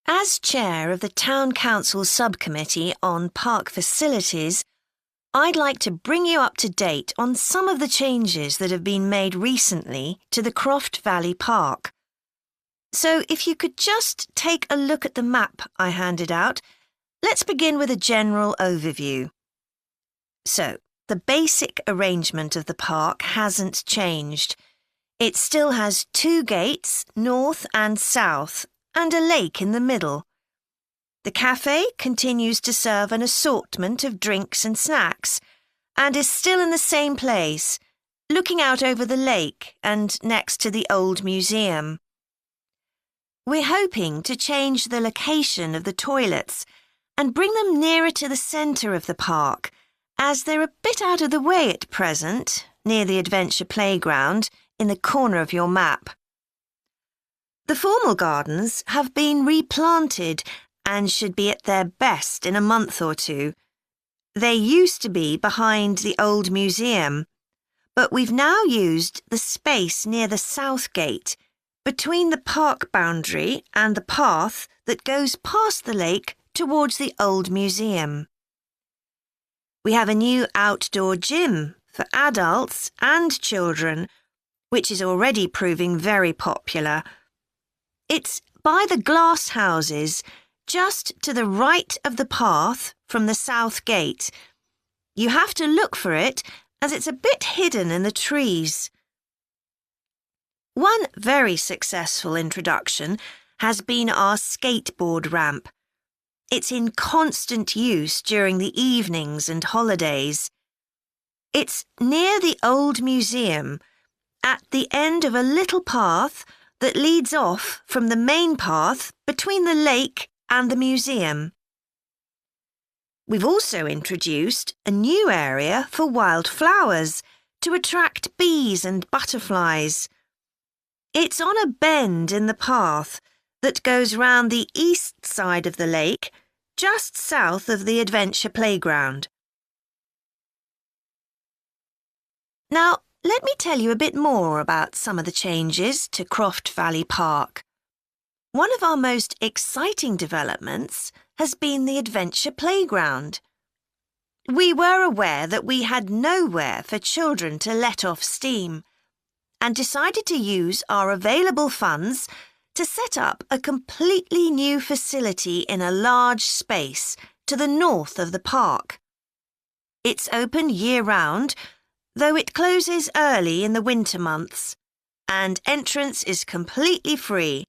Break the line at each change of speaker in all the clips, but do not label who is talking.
As chair of the Town Council Subcommittee on Park Facilities, I'd like to bring you up to date on some of the changes that have been made recently to the Croft Valley Park. So if you could just take a look at the map I handed out, let's begin with a general overview. So, the basic arrangement of the park hasn't changed. It still has 2 gates, north and south, and a lake in the middle. The cafe continues to serve an assortment of drinks and snacks, and is still in the same place, looking out over the lake and next to the old museum. We're hoping to change the location of the toilets and bring them nearer to the centre of the park, as they're a bit out of the way at present, near the adventure playground, in the corner of your map. The formal gardens have been replanted and should be at their best in a month or two. They used to be behind the old museum, but we've now used the space near the south gate, between the park boundary and the path that goes past the lake towards the old museum. We have a new outdoor gym for adults and children, which is already proving very popular. It's by the glass houses, just to the right of the path from the south gate. You have to look for it, as it's a bit hidden in the trees. One very successful introduction has been our skateboard ramp. It's in constant use during the evenings and holidays. It's near the old museum, at the end of a little path that leads off from the main path between the lake and the museum. We've also introduced a new area for wildflowers to attract bees and butterflies. It's on a bend in the path that goes round the east side of the lake, just south of the adventure playground. Now, let me tell you a bit more about some of the changes to Croft Valley Park. One of our most exciting developments has been the adventure playground. We were aware that we had nowhere for children to let off steam, and decided to use our available funds to set up a completely new facility in a large space to the north of the park. It's open year-round, though it closes early in the winter months, and entrance is completely free.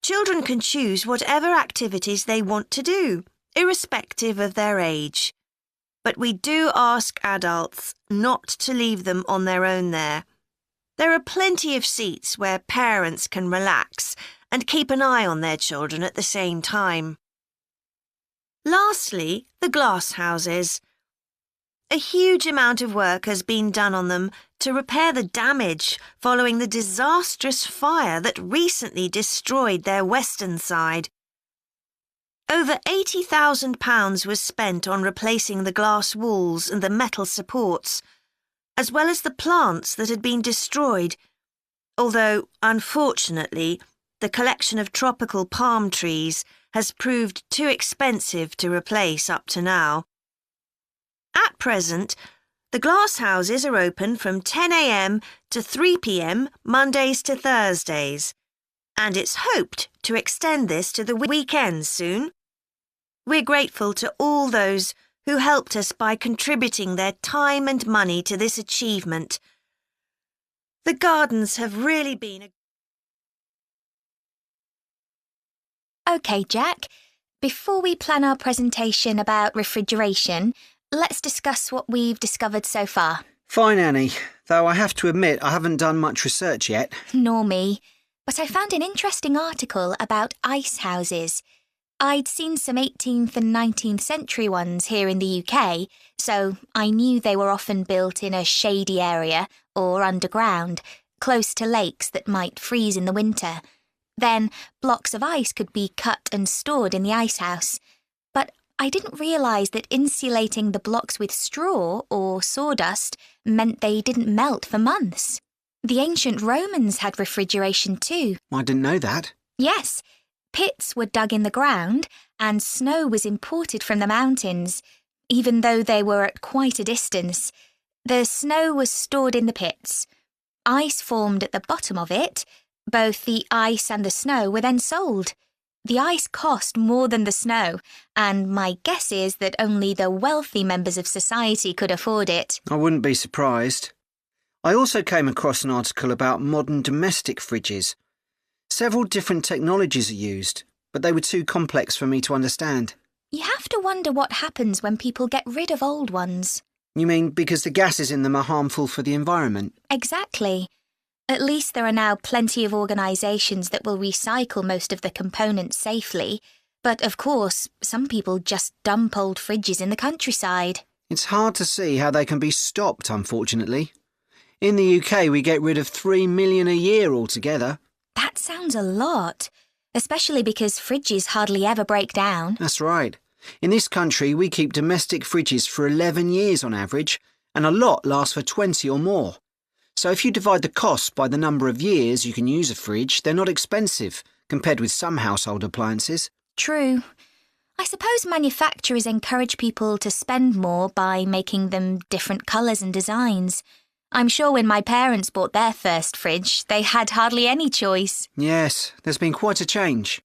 Children can choose whatever activities they want to do, irrespective of their age. But we do ask adults not to leave them on their own there. There are plenty of seats where parents can relax and keep an eye on their children at the same time. Lastly, the glass houses. A huge amount of work has been done on them to repair the damage following the disastrous fire that recently destroyed their western side. Over £80,000 was spent on replacing the glass walls and the metal supports, as well as the plants that had been destroyed, although, unfortunately, the collection of tropical palm trees has proved too expensive to replace up to now. At present, the glass houses are open from 10 a.m. to 3 p.m. Mondays to Thursdays, and it's hoped to extend this to the weekends soon. We're grateful to all those who helped us by contributing their time and money to this achievement. The gardens have really been
OK, Jack. Before we plan our presentation about refrigeration, let's discuss what we've discovered so far.
Fine, Annie, though I have to admit I haven't done much research yet.
Nor me. But I found an interesting article about ice houses. I'd seen some 18th and 19th century ones here in the UK, so I knew they were often built in a shady area or underground, close to lakes that might freeze in the winter. Then blocks of ice could be cut and stored in the ice house. But I didn't realise that insulating the blocks with straw or sawdust meant they didn't melt for months. The ancient Romans had refrigeration too.
I didn't know that.
Yes. Pits were dug in the ground and snow was imported from the mountains, even though they were at quite a distance. The snow was stored in the pits. Ice formed at the bottom of it. Both the ice and the snow were then sold. The ice cost more than the snow, and my guess is that only the wealthy members of society could afford it.
I wouldn't be surprised. I also came across an article about modern domestic fridges. Several different technologies are used, but they were too complex for me to understand.
You have to wonder what happens when people get rid of old ones.
You mean because the gases in them are harmful for the environment?
Exactly. At least there are now plenty of organisations that will recycle most of the components safely. But of course, some people just dump old fridges in the countryside.
It's hard to see how they can be stopped, unfortunately. In the UK, we get rid of 3 million a year altogether.
That sounds a lot, especially because fridges hardly ever break down.
That's right. In this country, we keep domestic fridges for 11 years on average, and a lot lasts for 20 or more. So if you divide the cost by the number of years you can use a fridge, they're not expensive, compared with some household appliances.
True. I suppose manufacturers encourage people to spend more by making them different colours and designs. I'm sure when my parents bought their first fridge, they had hardly any choice.
Yes, there's been quite a change.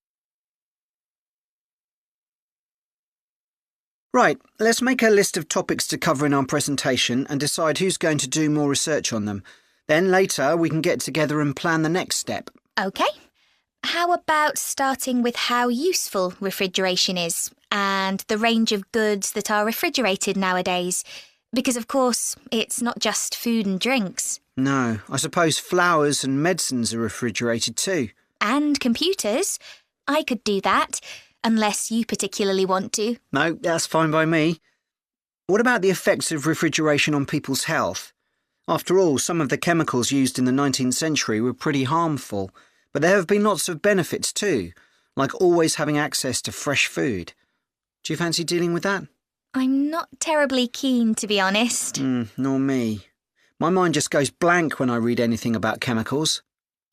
Right, let's make a list of topics to cover in our presentation and decide who's going to do more research on them. Then later we can get together and plan the next step.
OK. How about starting with how useful refrigeration is and the range of goods that are refrigerated nowadays? Because, of course, it's not just food and drinks.
No, I suppose flowers and medicines are refrigerated too.
And computers. I could do that. Unless you particularly want to.
No, that's fine by me. What about the effects of refrigeration on people's health? After all, some of the chemicals used in the 19th century were pretty harmful, but there have been lots of benefits too, like always having access to fresh food. Do you fancy dealing with that?
I'm not terribly keen, to be honest.
Nor me. My mind just goes blank when I read anything about chemicals.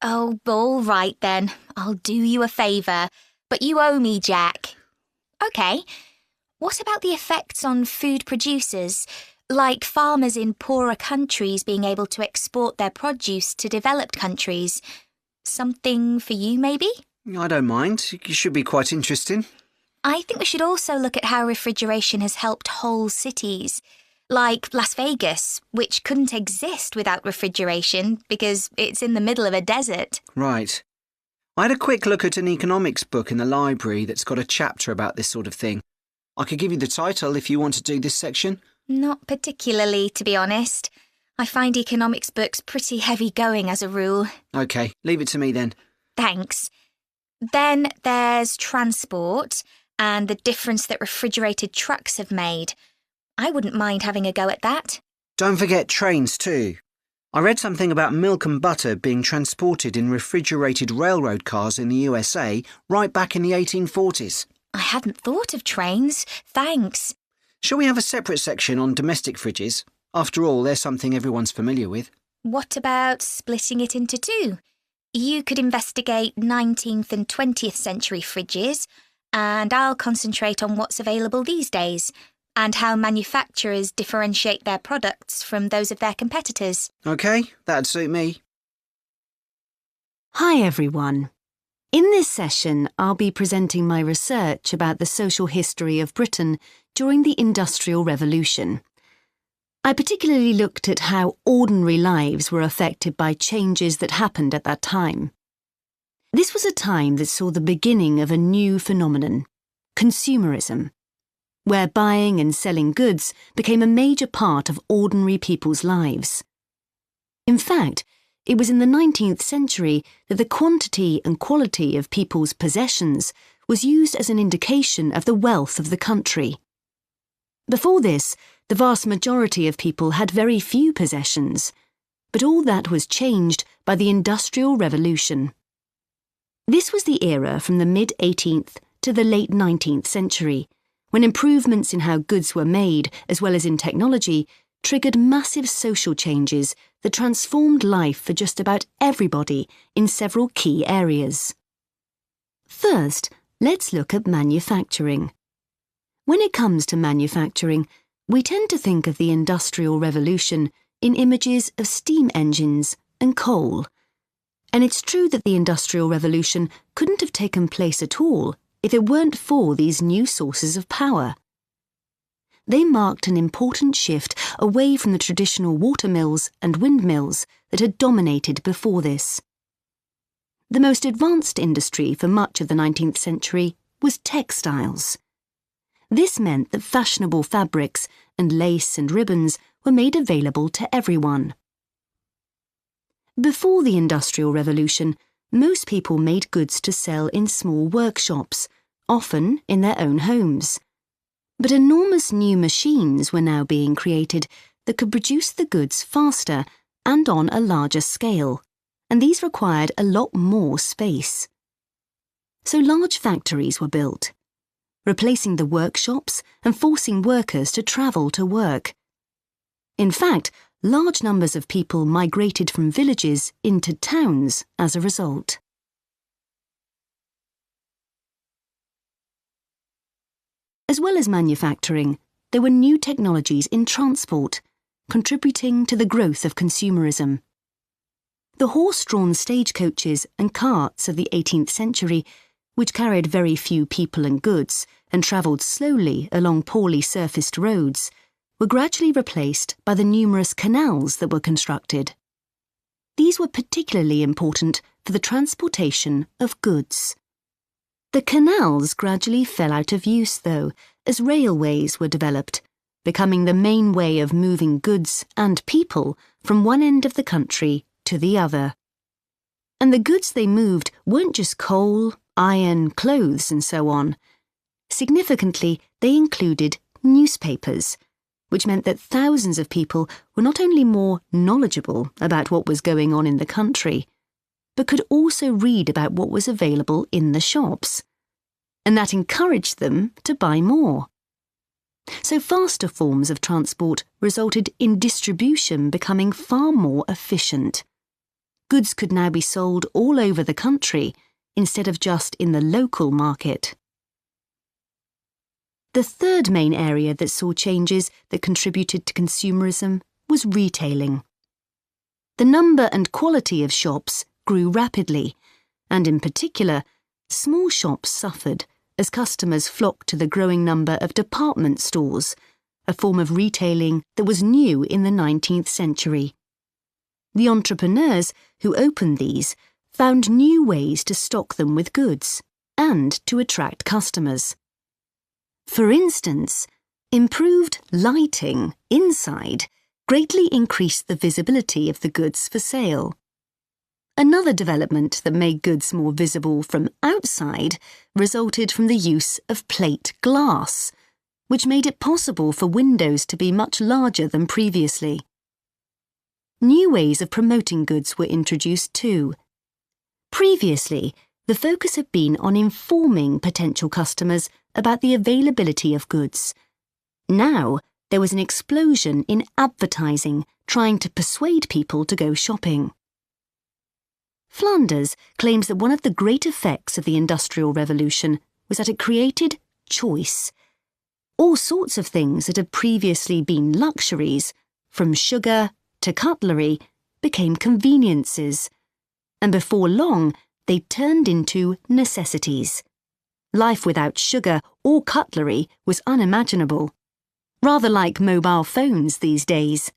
Oh, all right then. I'll do you a favour. But you owe me, Jack. OK. What about the effects on food producers, like farmers in poorer countries being able to export their produce to developed countries? Something for you, maybe?
I don't mind. It should be quite interesting.
I think we should also look at how refrigeration has helped whole cities, like Las Vegas, which couldn't exist without refrigeration because it's in the middle of a desert.
Right. I had a quick look at an economics book in the library that's got a chapter about this sort of thing. I could give you the title if you want to do this section.
Not particularly, to be honest. I find economics books pretty heavy going as a rule.
OK, leave it to me then.
Thanks. Then there's transport and the difference that refrigerated trucks have made. I wouldn't mind having a go at that.
Don't forget trains too. I read something about milk and butter being transported in refrigerated railroad cars in the USA right back in the 1840s.
I hadn't thought of trains. Thanks.
Shall we have a separate section on domestic fridges? After all, they're something everyone's familiar with.
What about splitting it into two? You could investigate 19th and 20th century fridges, and I'll concentrate on what's available these days, and how manufacturers differentiate their products from those of their competitors.
OK, that'd suit me.
Hi everyone. In this session, I'll be presenting my research about the social history of Britain during the Industrial Revolution. I particularly looked at how ordinary lives were affected by changes that happened at that time. This was a time that saw the beginning of a new phenomenon, consumerism, where buying and selling goods became a major part of ordinary people's lives. In fact, it was in the 19th century that the quantity and quality of people's possessions was used as an indication of the wealth of the country. Before this, the vast majority of people had very few possessions, but all that was changed by the Industrial Revolution. This was the era from the mid-18th to the late 19th century, when improvements in how goods were made, as well as in technology, triggered massive social changes that transformed life for just about everybody in several key areas. First, let's look at manufacturing. When it comes to manufacturing, we tend to think of the Industrial Revolution in images of steam engines and coal. And it's true that the Industrial Revolution couldn't have taken place at all if it weren't for these new sources of power. They marked an important shift away from the traditional watermills and windmills that had dominated before this. The most advanced industry for much of the 19th century was textiles. This meant that fashionable fabrics and lace and ribbons were made available to everyone. Before the Industrial Revolution, most people made goods to sell in small workshops, often in their own homes. But enormous new machines were now being created that could produce the goods faster and on a larger scale, and these required a lot more space. So large factories were built, replacing the workshops and forcing workers to travel to work. In fact, large numbers of people migrated from villages into towns as a result. As well as manufacturing, there were new technologies in transport, contributing to the growth of consumerism. The horse-drawn stagecoaches and carts of the 18th century, which carried very few people and goods and travelled slowly along poorly surfaced roads, were gradually replaced by the numerous canals that were constructed. These were particularly important for the transportation of goods. The canals gradually fell out of use, though, as railways were developed, becoming the main way of moving goods and people from one end of the country to the other. And the goods they moved weren't just coal, iron, clothes, and so on. Significantly, they included newspapers, which meant that thousands of people were not only more knowledgeable about what was going on in the country, but could also read about what was available in the shops. And that encouraged them to buy more. So faster forms of transport resulted in distribution becoming far more efficient. Goods could now be sold all over the country instead of just in the local market. The third main area that saw changes that contributed to consumerism was retailing. The number and quality of shops grew rapidly, and in particular, small shops suffered as customers flocked to the growing number of department stores, a form of retailing that was new in the 19th century. The entrepreneurs who opened these found new ways to stock them with goods and to attract customers. For instance, improved lighting inside greatly increased the visibility of the goods for sale. Another development that made goods more visible from outside resulted from the use of plate glass, which made it possible for windows to be much larger than previously. New ways of promoting goods were introduced too. Previously, the focus had been on informing potential customers about the availability of goods. Now, there was an explosion in advertising trying to persuade people to go shopping. Flanders claims that one of the great effects of the Industrial Revolution was that it created choice. All sorts of things that had previously been luxuries, from sugar to cutlery, became conveniences, and before long they turned into necessities. Life without sugar or cutlery was unimaginable, rather like mobile phones these days.